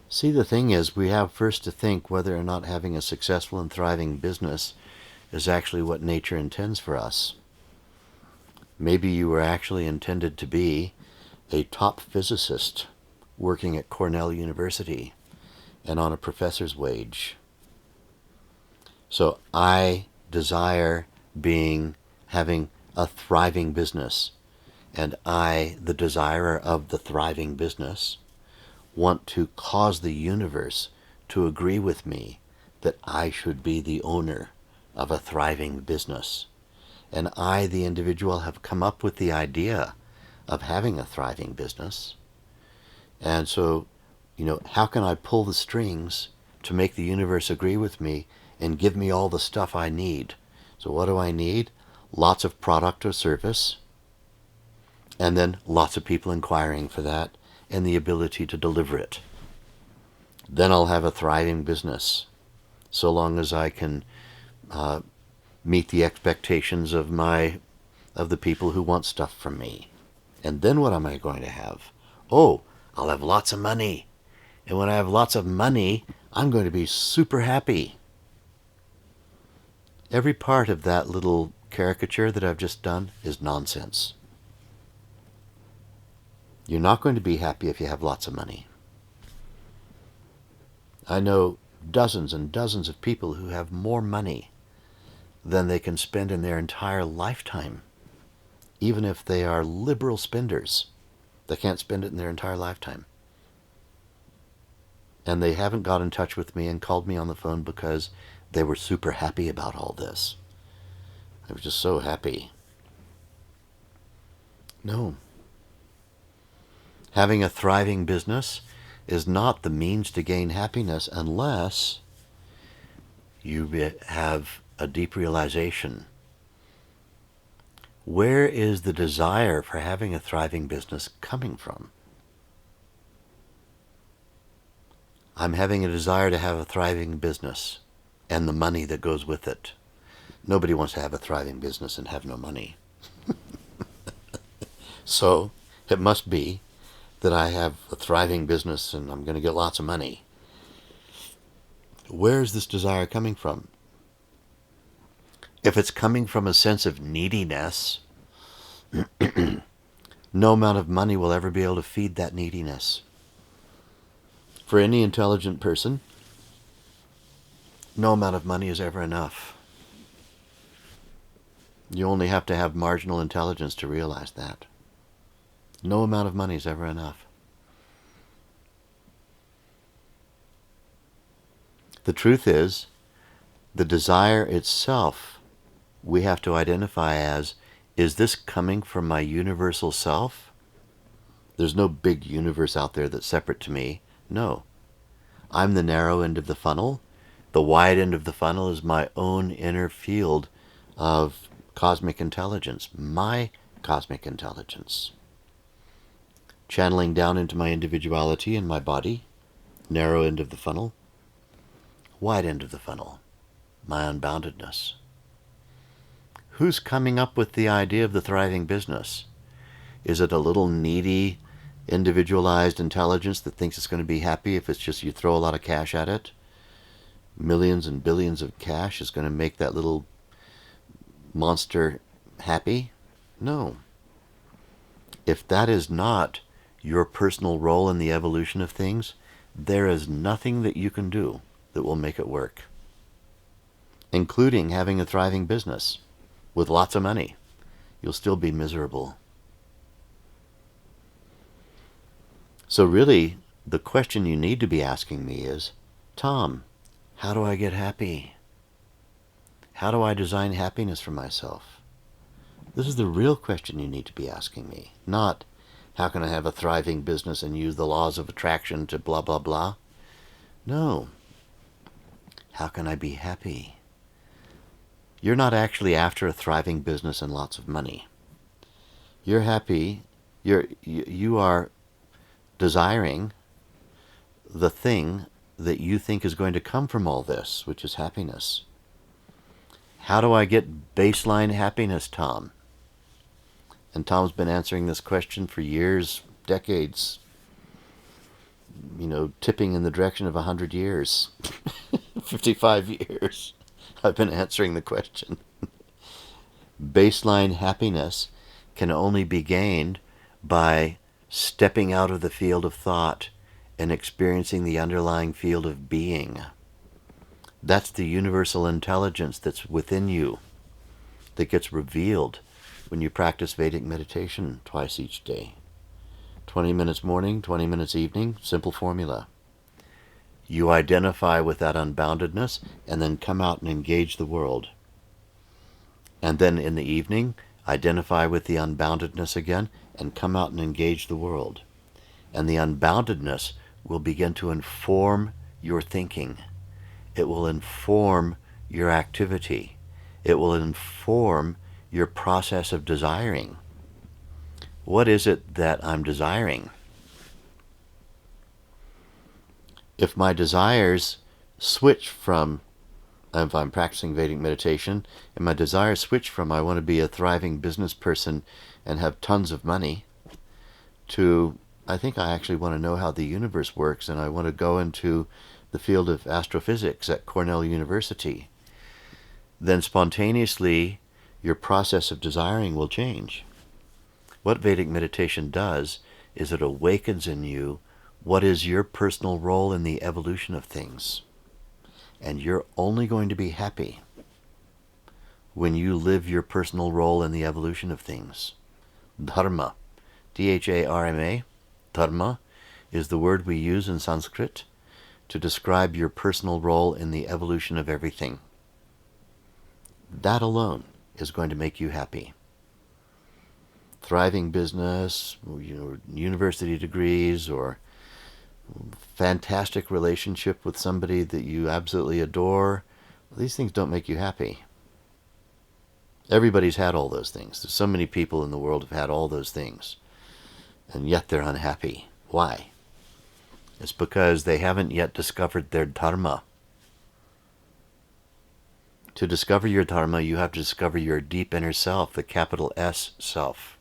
See, the thing is, we have first to think whether or not having a successful and thriving business is actually what nature intends for us. Maybe you were actually intended to be a top physicist working at Cornell University and on a professor's wage. So I desire having a thriving business, and I, the desirer of the thriving business, want to cause the universe to agree with me that I should be the owner of a thriving business. And I, the individual, have come up with the idea of having a thriving business. And so, how can I pull the strings to make the universe agree with me and give me all the stuff I need? So what do I need? Lots of product or service, and then lots of people inquiring for that, and the ability to deliver it. Then I'll have a thriving business, so long as I can meet the expectations of the people who want stuff from me. And then what am I going to have? Oh, I'll have lots of money. And when I have lots of money, I'm going to be super happy. Every part of that little caricature that I've just done is nonsense. You're not going to be happy if you have lots of money. I know dozens and dozens of people who have more money than they can spend in their entire lifetime. Even if they are liberal spenders, they can't spend it in their entire lifetime. And they haven't got in touch with me and called me on the phone because they were super happy about all this. They were just so happy. No. Having a thriving business is not the means to gain happiness unless you have a deep realization. Where is the desire for having a thriving business coming from? I'm having a desire to have a thriving business and the money that goes with it. Nobody wants to have a thriving business and have no money. So it must be that I have a thriving business and I'm going to get lots of money. Where is this desire coming from? If it's coming from a sense of neediness, no amount of money will ever be able to feed that neediness. For any intelligent person, no amount of money is ever enough. You only have to have marginal intelligence to realize that. No amount of money is ever enough. The truth is, the desire itself, we have to identify as, is this coming from my universal self? There's no big universe out there that's separate to me. No. I'm the narrow end of the funnel. The wide end of the funnel is my own inner field of cosmic intelligence, my cosmic intelligence. Channeling down into my individuality and my body, narrow end of the funnel. Wide end of the funnel, my unboundedness. Who's coming up with the idea of the thriving business? Is it a little needy, individualized intelligence that thinks it's going to be happy if it's just you throw a lot of cash at it? Millions and billions of cash is going to make that little monster happy? No. If that is not your personal role in the evolution of things, there is nothing that you can do that will make it work, including having a thriving business with lots of money. You'll still be miserable. So really, the question you need to be asking me is, Thom, how do I get happy? How do I design happiness for myself? This is the real question you need to be asking me, not how can I have a thriving business and use the laws of attraction to blah, blah, blah. No. How can I be happy? You're not actually after a thriving business and lots of money. You're happy. You are desiring the thing that you think is going to come from all this, which is happiness. How do I get baseline happiness, Thom? And Thom's been answering this question for years, decades. tipping in the direction of 100 years, 55 years. I've been answering the question. Baseline happiness can only be gained by stepping out of the field of thought and experiencing the underlying field of being. That's the universal intelligence that's within you that gets revealed when you practice Vedic meditation twice each day. 20 minutes morning, 20 minutes evening, simple formula. You identify with that unboundedness and then come out and engage the world. And then in the evening, identify with the unboundedness again and come out and engage the world. And the unboundedness will begin to inform your thinking. It will inform your activity. It will inform your process of desiring. What is it that I'm desiring? If my desires switch from, if I'm practicing Vedic meditation, and my desires switch from I want to be a thriving business person and have tons of money, to I think I actually want to know how the universe works and I want to go into the field of astrophysics at Cornell University, then spontaneously your process of desiring will change. What Vedic meditation does is it awakens in you what is your personal role in the evolution of things. And you're only going to be happy when you live your personal role in the evolution of things. Dharma, D-H-A-R-M-A, dharma is the word we use in Sanskrit to describe your personal role in the evolution of everything. That alone is going to make you happy. Thriving business, university degrees, or fantastic relationship with somebody that you absolutely adore, these things don't make you happy. Everybody's had all those things. There's so many people in the world have had all those things, and yet they're unhappy. Why? It's because they haven't yet discovered their dharma. To discover your dharma, you have to discover your deep inner self, the capital S self.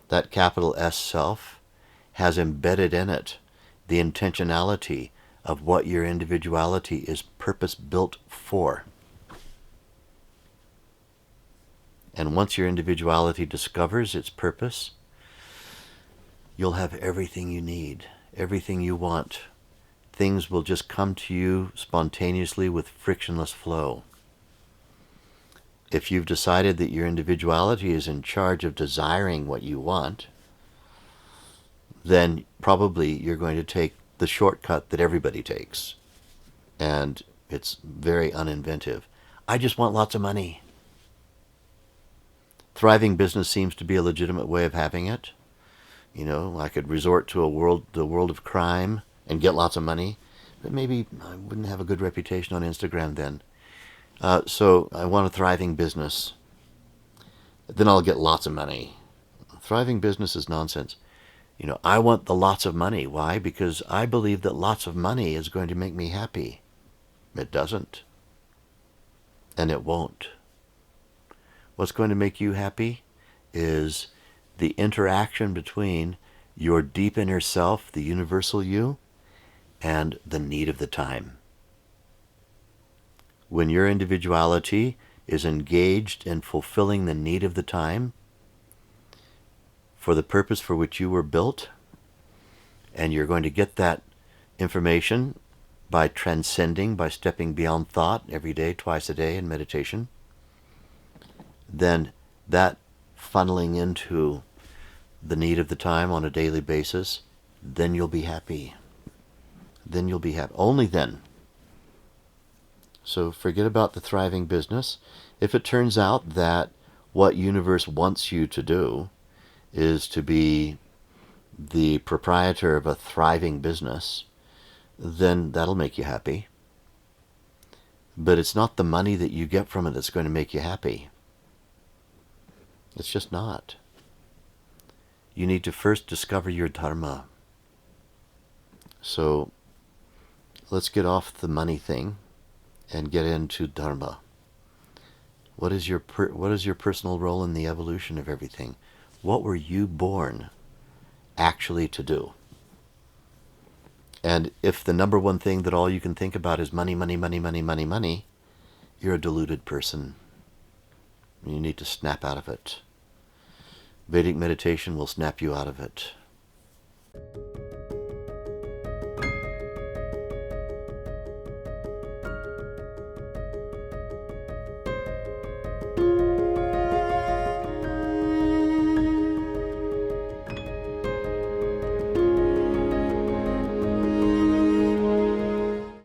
That capital S self has embedded in it the intentionality of what your individuality is purpose-built for. And once your individuality discovers its purpose, you'll have everything you need, everything you want. Things will just come to you spontaneously with frictionless flow. If you've decided that your individuality is in charge of desiring what you want, then probably you're going to take the shortcut that everybody takes. And it's very uninventive. I just want lots of money. Thriving business seems to be a legitimate way of having it. I could resort to the world of crime and get lots of money, but maybe I wouldn't have a good reputation on Instagram then. So I want a thriving business. Then I'll get lots of money. Thriving business is nonsense. I want the lots of money. Why? Because I believe that lots of money is going to make me happy. It doesn't. And it won't. What's going to make you happy is the interaction between your deep inner self, the universal you, and the need of the time. When your individuality is engaged in fulfilling the need of the time for the purpose for which you were built, and you're going to get that information by transcending, by stepping beyond thought every day, twice a day in meditation, then that funneling into the need of the time on a daily basis, then you'll be happy. Then you'll be happy. Only then. So forget about the thriving business. If it turns out that what universe wants you to do is to be the proprietor of a thriving business, then that'll make you happy. But it's not the money that you get from it that's going to make you happy. It's just not. You need to first discover your dharma. So let's get off the money thing and get into dharma. What is your personal role in the evolution of everything? What were you born actually to do? And if the number one thing that all you can think about is money, money, money, money, money, money, you're a deluded person. You need to snap out of it. Vedic meditation will snap you out of it.